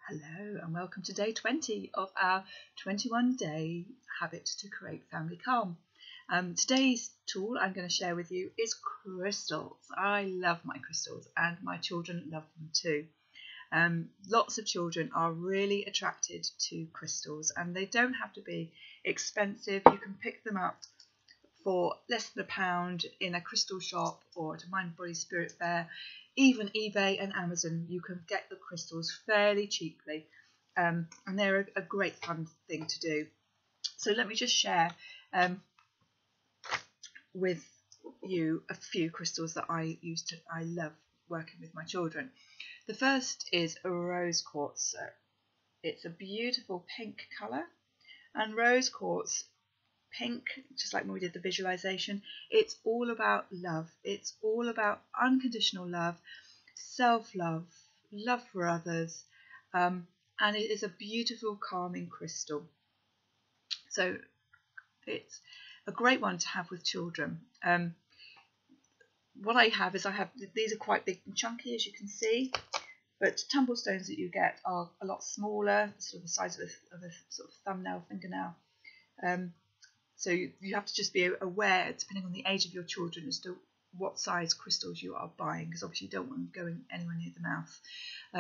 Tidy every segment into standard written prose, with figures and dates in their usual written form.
Hello and welcome to day 20 of our 21-day habit to create family calm. Today's tool I'm going to share with you is crystals. I love my crystals and my children love them too. Lots of children are really attracted to crystals and they don't have to be expensive. You can pick them up for less than £1 in a crystal shop or at a Mind Body Spirit fair. Even eBay and Amazon, you can get the crystals fairly cheaply, and they're a great fun thing to do. So let me just share with you a few crystals that I love working with my children. The first is a rose quartz. So it's a beautiful pink colour, and rose quartz pink, just like when we did the visualization, it's all about love. It's all about unconditional love, self-love, love for others, and it is a beautiful calming crystal. So it's a great one to have with children. What I have is these are quite big and chunky, as you can see, but tumble stones that you get are a lot smaller, sort of the size of a sort of thumbnail, fingernail. So you have to just be aware, depending on the age of your children, as to what size crystals you are buying, because obviously you don't want them going anywhere near the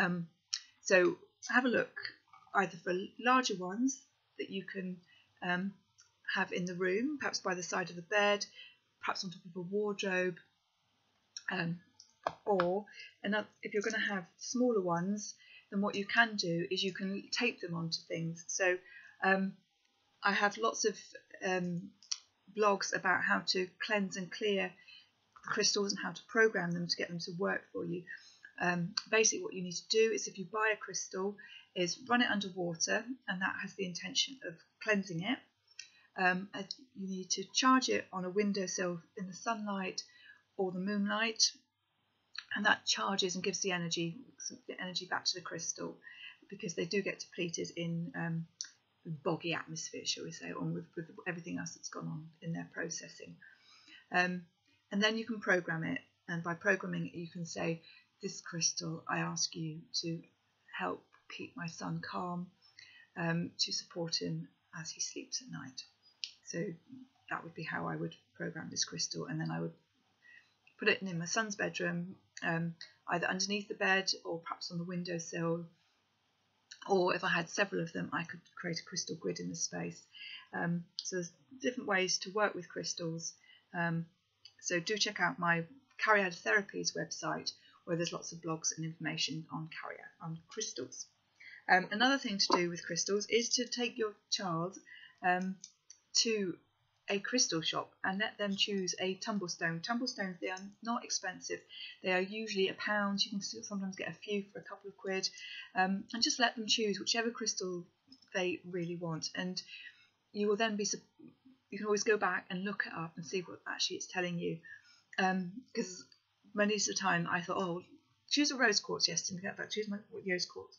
mouth. So have a look either for larger ones that you can have in the room, perhaps by the side of the bed, perhaps on top of a wardrobe, or if you're going to have smaller ones, then what you can do is you can tape them onto things. So I have lots of blogs about how to cleanse and clear crystals and how to program them to get them to work for you. Basically what you need to do is, if you buy a crystal, is run it under water, and that has the intention of cleansing it. You need to charge it on a windowsill in the sunlight or the moonlight, and that charges and gives the energy back to the crystal, because they do get depleted in boggy atmosphere, shall we say, on with everything else that's gone on in their processing. And then you can program it, and by programming it you can say, this crystal, I ask you to help keep my son calm, to support him as he sleeps at night. So that would be how I would program this crystal, and then I would put it in my son's bedroom, either underneath the bed or perhaps on the windowsill. Or if I had several of them, I could create a crystal grid in the space. So there's different ways to work with crystals. So do check out my Carrier Therapies website, where there's lots of blogs and information on crystals. Another thing to do with crystals is to take your child to a crystal shop and let them choose a tumble stone. Tumble stones, they are not expensive. They are usually £1. You can sometimes get a few for a couple of quid, and just let them choose whichever crystal they really want. And you will then you can always go back and look it up and see what actually it's telling you. Because many of the time I thought, oh, choose a rose quartz, yes, and get back, choose my rose quartz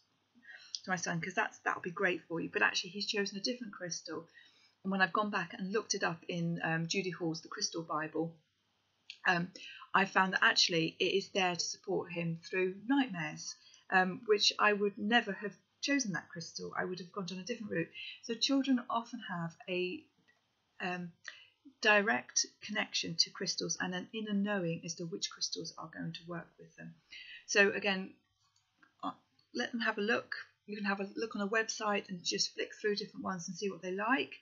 to my son, because that'll be great for you. But actually he's chosen a different crystal. And when I've gone back and looked it up in Judy Hall's The Crystal Bible, I found that actually it is there to support him through nightmares, which I would never have chosen that crystal. I would have gone down a different route. So children often have a direct connection to crystals and an inner knowing as to which crystals are going to work with them. So again, let them have a look. You can have a look on a website and just flick through different ones and see what they like,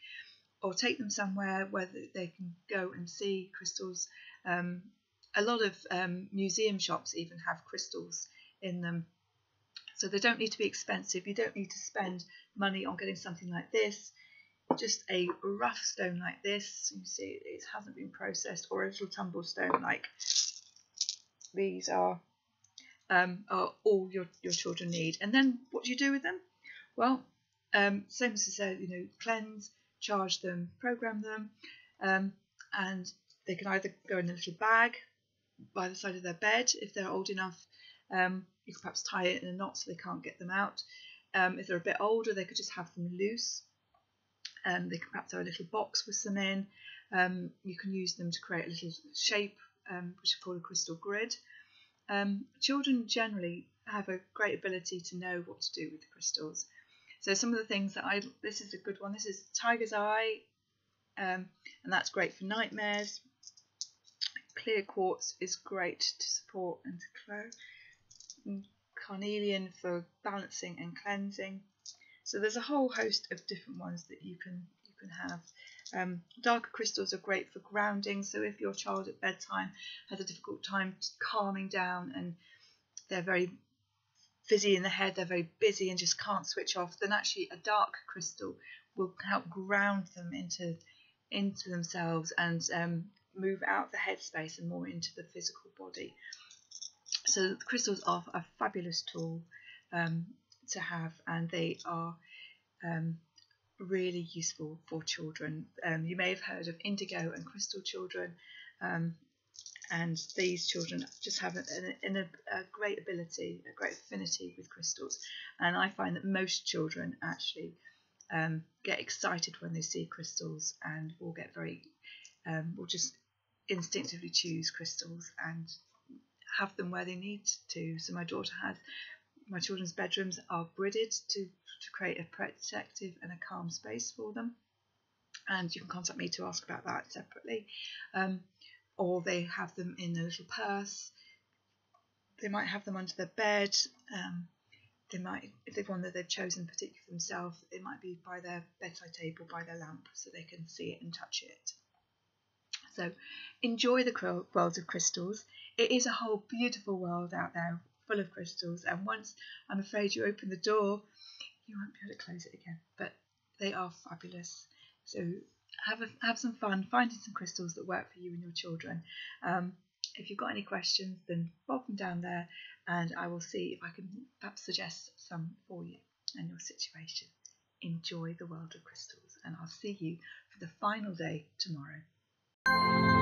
or take them somewhere where they can go and see crystals. A lot of museum shops even have crystals in them, so they don't need to be expensive. You don't need to spend money on getting something like this. Just a rough stone like this, you see it hasn't been processed, or a little tumble stone like these are all your children need. And then what do you do with them? Well, same as I said, cleanse, charge them, program them, and they can either go in a little bag by the side of their bed if they're old enough. You could perhaps tie it in a knot so they can't get them out. If they're a bit older, they could just have them loose. They could perhaps have a little box with some in. You can use them to create a little shape, which is called a crystal grid. Children generally have a great ability to know what to do with the crystals. So some of the things that this is a good one. This is Tiger's Eye, and that's great for nightmares. Clear quartz is great to support and to close. Carnelian for balancing and cleansing. So there's a whole host of different ones that you can have. Darker crystals are great for grounding. So if your child at bedtime has a difficult time calming down and they're very fizzy in the head, they're very busy and just can't switch off, then actually a dark crystal will help ground them into themselves and move out the headspace and more into the physical body. So the crystals are a fabulous tool to have, and they are really useful for children. You may have heard of indigo and crystal children, and these children just have a great ability, a great affinity with crystals. And I find that most children actually get excited when they see crystals and will just instinctively choose crystals and have them where they need to. So my children's bedrooms are gridded to create a protective and a calm space for them, and you can contact me to ask about that separately. Or they have them in a little purse. They might have them under their bed. They might, if they've one that they've chosen particularly for themselves, it might be by their bedside table, by their lamp, so they can see it and touch it. So enjoy the world of crystals. It is a whole beautiful world out there full of crystals, and once I'm afraid you open the door, you won't be able to close it again. But they are fabulous. So have some fun finding some crystals that work for you and your children. If you've got any questions, then pop them down there, and I will see if I can perhaps suggest some for you and your situation. Enjoy the world of crystals, and I'll see you for the final day tomorrow.